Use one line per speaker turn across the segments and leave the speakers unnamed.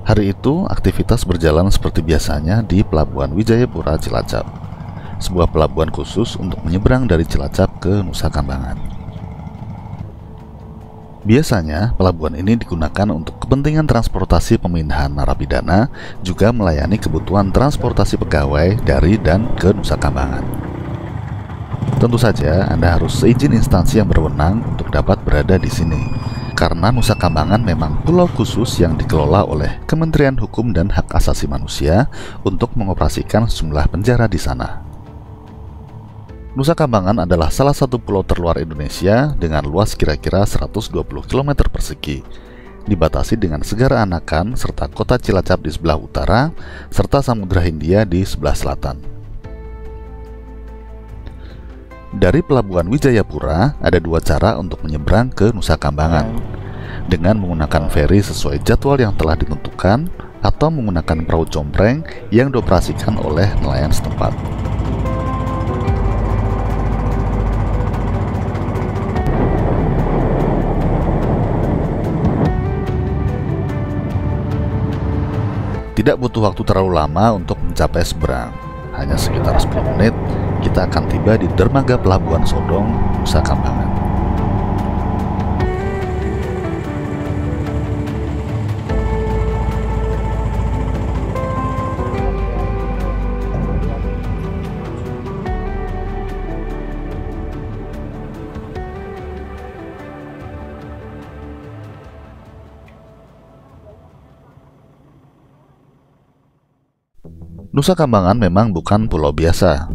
Hari itu, aktivitas berjalan seperti biasanya di Pelabuhan Wijayapura Cilacap, sebuah pelabuhan khusus untuk menyeberang dari Cilacap ke Nusa Kambangan. Biasanya, pelabuhan ini digunakan untuk kepentingan transportasi pemindahan narapidana, juga melayani kebutuhan transportasi pegawai dari dan ke Nusa Kambangan. Tentu saja, Anda harus seizin instansi yang berwenang untuk dapat berada di sini, karena Nusa Kambangan memang pulau khusus yang dikelola oleh Kementerian Hukum dan Hak Asasi Manusia untuk mengoperasikan sejumlah penjara di sana. Nusa Kambangan adalah salah satu pulau terluar Indonesia dengan luas kira-kira 120 km persegi, dibatasi dengan Segara Anakan serta kota Cilacap di sebelah utara, serta Samudra Hindia di sebelah selatan. Dari Pelabuhan Wijayapura, ada dua cara untuk menyeberang ke Nusa Kambangan, dengan menggunakan feri sesuai jadwal yang telah ditentukan, atau menggunakan perahu compreng yang dioperasikan oleh nelayan setempat. Tidak butuh waktu terlalu lama untuk mencapai seberang. Hanya sekitar 10 menit, kita akan tiba di dermaga Pelabuhan Sodong, Nusa Kambangan. Nusa Kambangan memang bukan pulau biasa.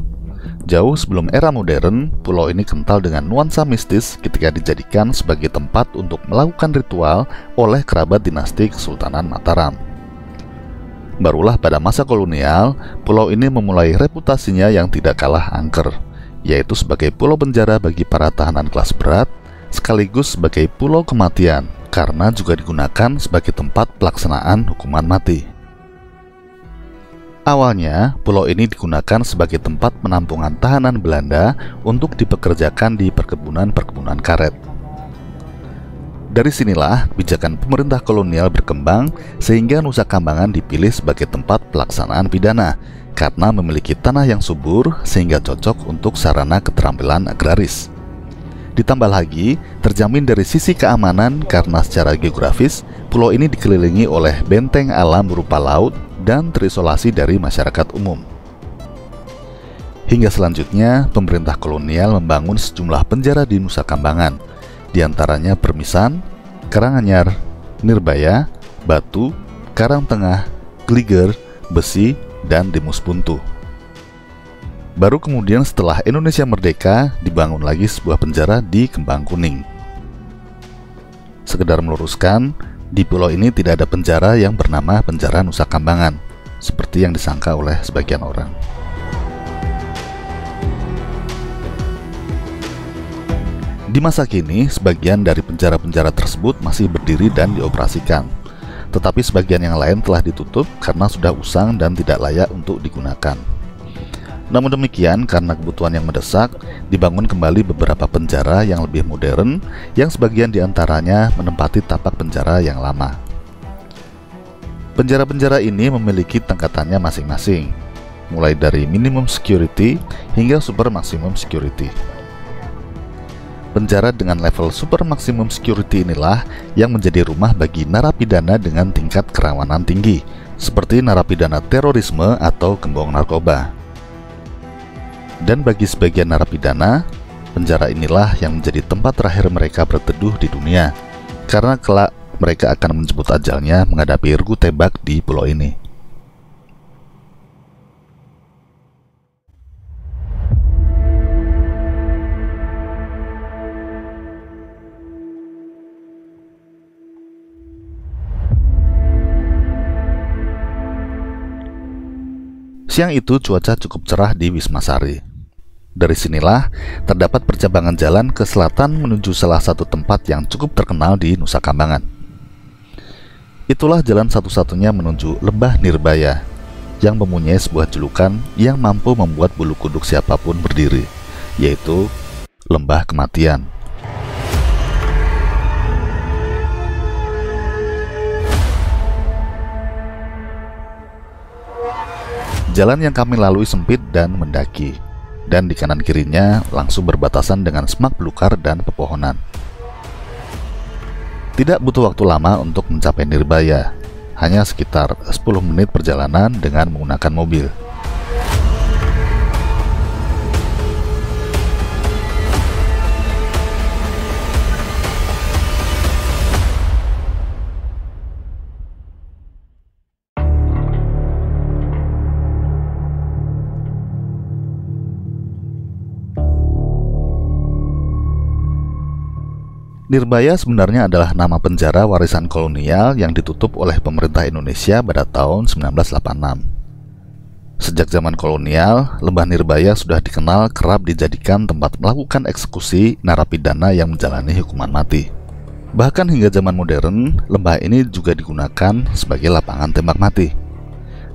Jauh sebelum era modern, pulau ini kental dengan nuansa mistis ketika dijadikan sebagai tempat untuk melakukan ritual oleh kerabat dinasti Kesultanan Mataram. Barulah pada masa kolonial, pulau ini memulai reputasinya yang tidak kalah angker, yaitu sebagai pulau penjara bagi para tahanan kelas berat, sekaligus sebagai pulau kematian, karena juga digunakan sebagai tempat pelaksanaan hukuman mati. Awalnya, pulau ini digunakan sebagai tempat penampungan tahanan Belanda untuk dipekerjakan di perkebunan karet. Dari sinilah kebijakan pemerintah kolonial berkembang sehingga Nusa Kambangan dipilih sebagai tempat pelaksanaan pidana karena memiliki tanah yang subur sehingga cocok untuk sarana keterampilan agraris. Ditambah lagi, terjamin dari sisi keamanan karena secara geografis, pulau ini dikelilingi oleh benteng alam berupa laut dan terisolasi dari masyarakat umum. Hingga selanjutnya, pemerintah kolonial membangun sejumlah penjara di Nusa Kambangan, diantaranya Permisan, Karanganyar, Nirbaya, Batu, Karangtengah, Gliger, Besi, dan Demus Buntu. Baru kemudian setelah Indonesia merdeka, dibangun lagi sebuah penjara di Kembang Kuning. Sekedar meluruskan, di pulau ini tidak ada penjara yang bernama Penjara Nusa Kambangan, seperti yang disangka oleh sebagian orang. Di masa kini, sebagian dari penjara-penjara tersebut masih berdiri dan dioperasikan, tetapi sebagian yang lain telah ditutup karena sudah usang dan tidak layak untuk digunakan. Namun demikian, karena kebutuhan yang mendesak, dibangun kembali beberapa penjara yang lebih modern, yang sebagian diantaranya menempati tapak penjara yang lama. Penjara-penjara ini memiliki tingkatannya masing-masing, mulai dari minimum security hingga super maximum security. Penjara dengan level super maximum security inilah yang menjadi rumah bagi narapidana dengan tingkat kerawanan tinggi, seperti narapidana terorisme atau gembong narkoba. Dan bagi sebagian narapidana, penjara inilah yang menjadi tempat terakhir mereka berteduh di dunia, karena kelak mereka akan menjemput ajalnya menghadapi regu tembak di pulau ini. Siang itu cuaca cukup cerah di Wismasari. Dari sinilah terdapat percabangan jalan ke selatan menuju salah satu tempat yang cukup terkenal di Nusa Kambangan. Itulah jalan satu-satunya menuju Lembah Nirbaya, yang mempunyai sebuah julukan yang mampu membuat bulu kuduk siapapun berdiri, yaitu Lembah Kematian. Jalan yang kami lalui sempit dan mendaki, dan di kanan kirinya langsung berbatasan dengan semak belukar dan pepohonan. Tidak butuh waktu lama untuk mencapai Nirbaya, hanya sekitar 10 menit perjalanan dengan menggunakan mobil. Nirbaya sebenarnya adalah nama penjara warisan kolonial yang ditutup oleh pemerintah Indonesia pada tahun 1986. Sejak zaman kolonial, Lembah Nirbaya sudah dikenal kerap dijadikan tempat melakukan eksekusi narapidana yang menjalani hukuman mati. Bahkan hingga zaman modern, lembah ini juga digunakan sebagai lapangan tembak mati.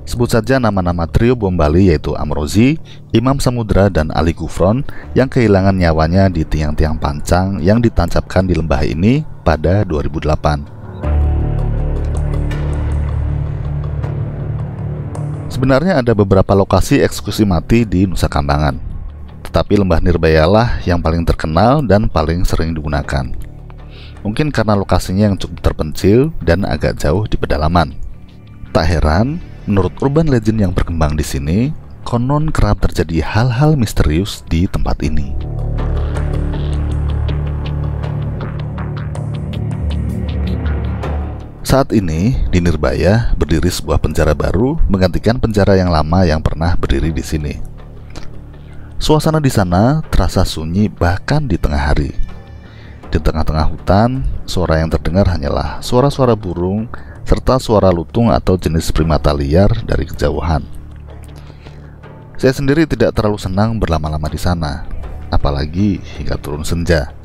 Sebut saja nama-nama trio bom Bali yaitu Amrozi, Imam Samudra, dan Ali Gufron yang kehilangan nyawanya di tiang-tiang pancang yang ditancapkan di lembah ini pada 2008. Sebenarnya ada beberapa lokasi eksekusi mati di Nusa Kambangan, tetapi lembah Nirbaya lah yang paling terkenal dan paling sering digunakan. Mungkin karena lokasinya yang cukup terpencil dan agak jauh di pedalaman. Tak heran, menurut urban legend yang berkembang di sini, konon kerap terjadi hal-hal misterius di tempat ini. Saat ini, di Nirbaya berdiri sebuah penjara baru menggantikan penjara yang lama yang pernah berdiri di sini. Suasana di sana terasa sunyi bahkan di tengah hari. Di tengah-tengah hutan, suara yang terdengar hanyalah suara-suara burung serta suara lutung atau jenis primata liar dari kejauhan. Saya sendiri tidak terlalu senang berlama-lama di sana, apalagi hingga turun senja,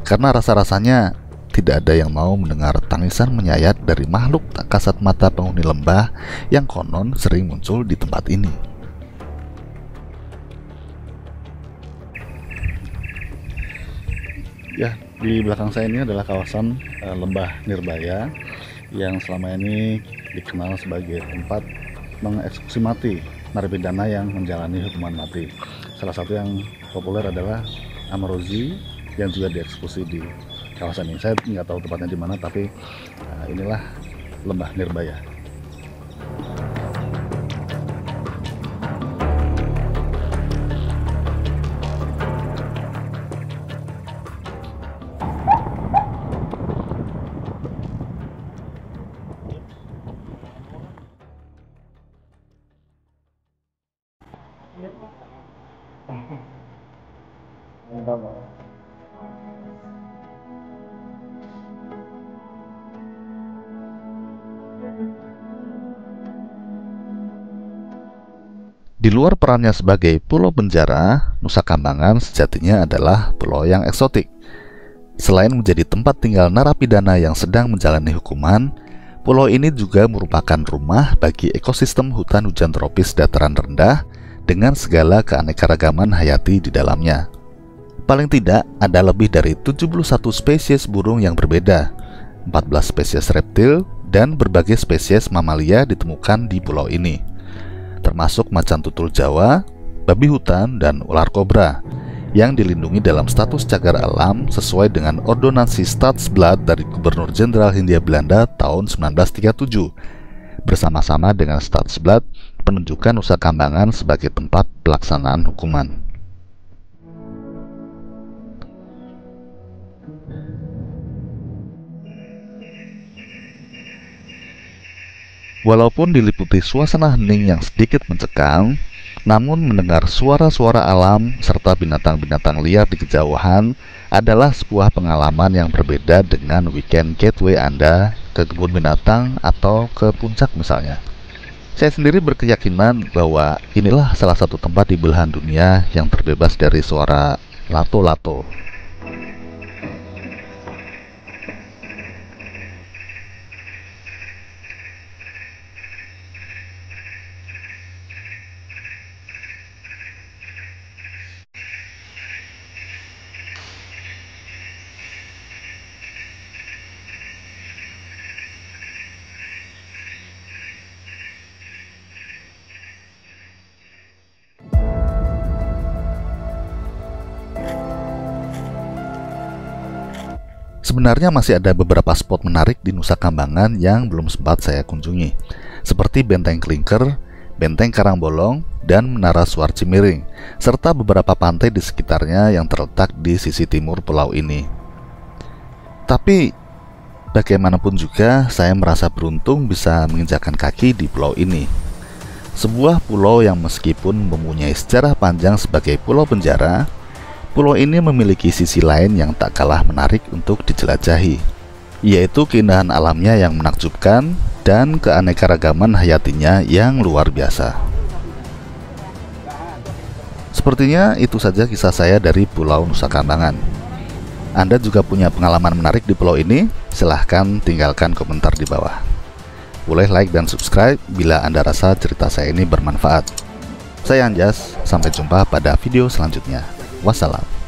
karena rasa-rasanya tidak ada yang mau mendengar tangisan menyayat dari makhluk tak kasat mata penghuni lembah yang konon sering muncul di tempat ini. Ya, di belakang saya ini adalah kawasan lembah Nirbaya yang selama ini dikenal sebagai tempat mengeksekusi mati narapidana yang menjalani hukuman mati. Salah satu yang populer adalah Amrozi yang juga dieksekusi di kawasan ini. Saya nggak tahu tepatnya di mana, tapi inilah lembah Nirbaya. Di luar perannya sebagai pulau penjara, Nusa Kambangan sejatinya adalah pulau yang eksotik. Selain menjadi tempat tinggal narapidana yang sedang menjalani hukuman, pulau ini juga merupakan rumah bagi ekosistem hutan hujan tropis dataran rendah dengan segala keanekaragaman hayati di dalamnya. Paling tidak, ada lebih dari 71 spesies burung yang berbeda, 14 spesies reptil, dan berbagai spesies mamalia ditemukan di pulau ini, termasuk macan tutul Jawa, babi hutan, dan ular kobra yang dilindungi dalam status cagar alam sesuai dengan Ordonansi Stadsblad dari Gubernur Jenderal Hindia Belanda tahun 1937 bersama-sama dengan Stadsblad penunjukan Nusa Kambangan sebagai tempat pelaksanaan hukuman. Walaupun diliputi suasana hening yang sedikit mencekam, namun mendengar suara-suara alam serta binatang-binatang liar di kejauhan adalah sebuah pengalaman yang berbeda dengan weekend getaway Anda ke kebun binatang atau ke puncak misalnya. Saya sendiri berkeyakinan bahwa inilah salah satu tempat di belahan dunia yang terbebas dari suara lato-lato. Sebenarnya masih ada beberapa spot menarik di Nusa Kambangan yang belum sempat saya kunjungi, seperti Benteng Klingker, Benteng Karangbolong, dan Menara Suar Cimiring, serta beberapa pantai di sekitarnya yang terletak di sisi timur pulau ini. Tapi, bagaimanapun juga, saya merasa beruntung bisa menginjakkan kaki di pulau ini. Sebuah pulau yang meskipun mempunyai sejarah panjang sebagai pulau penjara, pulau ini memiliki sisi lain yang tak kalah menarik untuk dijelajahi, yaitu keindahan alamnya yang menakjubkan dan keanekaragaman hayatinya yang luar biasa. Sepertinya itu saja kisah saya dari Pulau Nusa Kambangan. Anda juga punya pengalaman menarik di pulau ini? Silahkan tinggalkan komentar di bawah. Boleh like dan subscribe bila Anda rasa cerita saya ini bermanfaat. Saya Anjas, sampai jumpa pada video selanjutnya. Wassalam.